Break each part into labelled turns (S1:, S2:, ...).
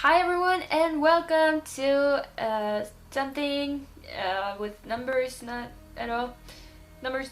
S1: Hi everyone and welcome to something with numbers, not at all numbers.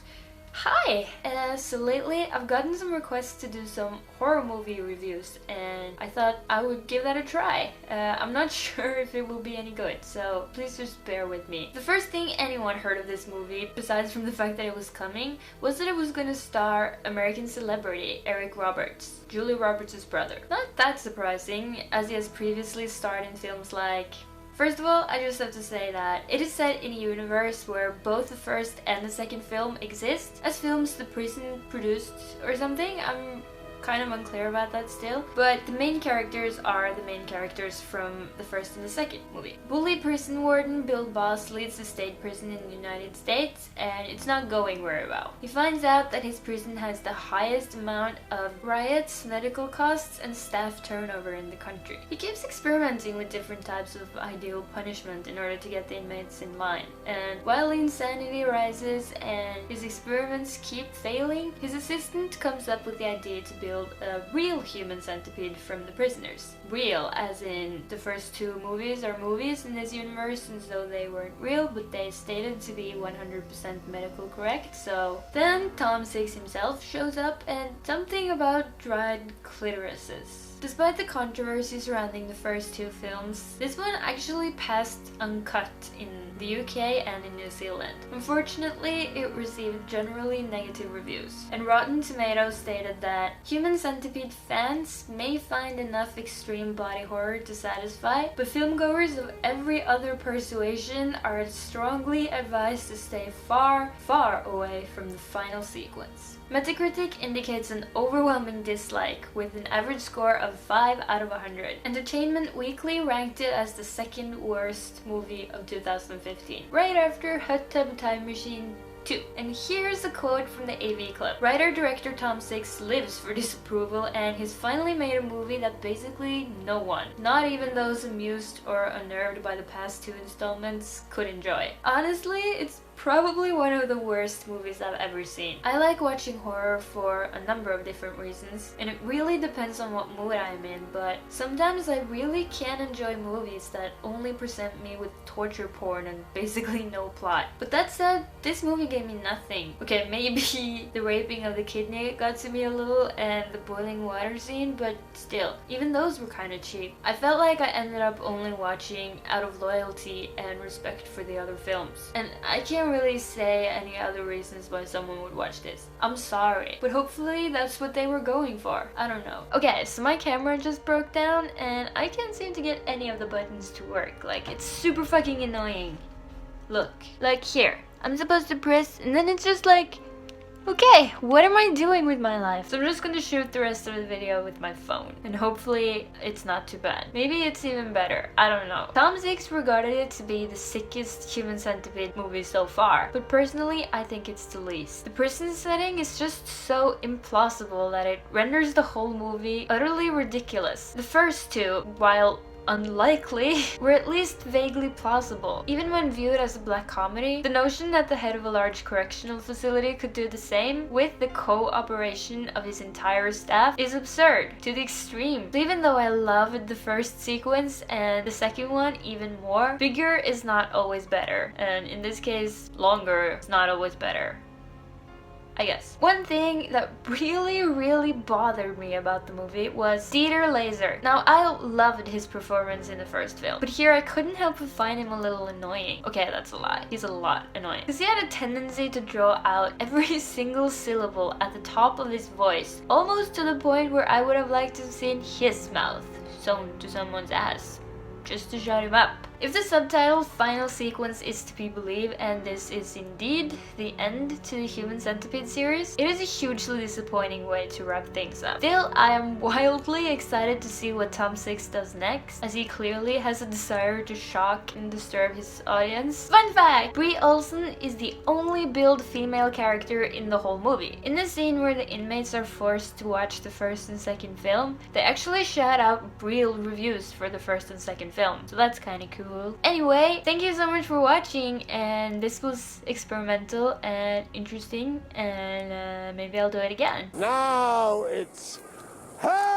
S1: Hi! So lately I've gotten some requests to do some horror movie reviews and I thought I would give that a try. I'm not sure if it will be any good, so please just bear with me. The first thing anyone heard of this movie, besides from the fact that it was coming, was that it was gonna star American celebrity Eric Roberts, Julia Roberts' brother. Not that surprising, as he has previously starred in films like... First of all, I just have to say that it is set in a universe where both the first and the second film exist as films the prison produced or something. I'm kind of unclear about that still, but the main characters are the main characters from the first and the second movie. Bully prison warden Bill Boss leads the state prison in the United States and it's not going very well. He finds out that his prison has the highest amount of riots, medical costs, and staff turnover in the country. He keeps experimenting with different types of ideal punishment in order to get the inmates in line, and while insanity rises and his experiments keep failing, his assistant comes up with the idea to build a real human centipede from the prisoners. Real, as in the first two movies are movies in this universe, and so they weren't real, but they stated to be 100% medical correct. So then Tom Six himself shows up and something about dried clitorises. Despite the controversy surrounding the first two films, this one actually passed uncut in the UK and in New Zealand. Unfortunately, it received generally negative reviews, and Rotten Tomatoes stated that Human Centipede fans may find enough extreme body horror to satisfy, but filmgoers of every other persuasion are strongly advised to stay far, far away from the final sequence. Metacritic indicates an overwhelming dislike, with an average score of 5 out of 100. Entertainment Weekly ranked it as the second worst movie of 2015, right after Hot Tub Time Machine 2. And here's a quote from the AV Club. Writer-director Tom Six lives for disapproval and he's finally made a movie that basically no one, not even those amused or unnerved by the past two installments, could enjoy. Honestly, it's probably one of the worst movies I've ever seen. I like watching horror for a number of different reasons, and it really depends on what mood I'm in, but sometimes I really can enjoy movies that only present me with torture porn and basically no plot. But that said, this movie gave me nothing. Okay, maybe the raping of the kidney got to me a little and the boiling water scene, but still, even those were kind of cheap. I felt like I ended up only watching out of loyalty and respect for the other films, and I can't really say any other reasons why someone would watch this. I'm sorry, but hopefully that's what they were going for. I don't know. Okay, so my camera just broke down and I can't seem to get any of the buttons to work. Like, it's super fucking annoying. Look, like here, I'm supposed to press and then it's just like, okay, what am I doing with my life? So I'm just gonna shoot the rest of the video with my phone, and hopefully it's not too bad. Maybe it's even better, I don't know. Tom Six regarded it to be the sickest Human Centipede movie so far, but personally I think it's the least. The prison setting is just so implausible that it renders the whole movie utterly ridiculous. The first two, while unlikely, were at least vaguely plausible. Even when viewed as a black comedy, the notion that the head of a large correctional facility could do the same with the cooperation of his entire staff is absurd to the extreme. So even though I loved the first sequence and the second one even more, bigger is not always better, and in this case, longer is not always better, I guess. One thing that really bothered me about the movie was Dieter Laser. Now, I loved his performance in the first film, but here I couldn't help but find him a little annoying. Okay, that's a lie. He's a lot annoying. Because he had a tendency to draw out every single syllable at the top of his voice, almost to the point where I would have liked to have seen his mouth sewn to someone's ass, just to shut him up. If the subtitle final sequence is to be believed, and this is indeed the end to the Human Centipede series, it is a hugely disappointing way to wrap things up. Still, I am wildly excited to see what Tom Six does next, as he clearly has a desire to shock and disturb his audience. Fun fact! Brie Olsen is the only billed female character in the whole movie. In the scene where the inmates are forced to watch the first and second film, they actually shout out real reviews for the first and second film, so that's kinda cool. Anyway, thank you so much for watching, and this was experimental and interesting, and maybe I'll do it again.
S2: Now it's... Hey!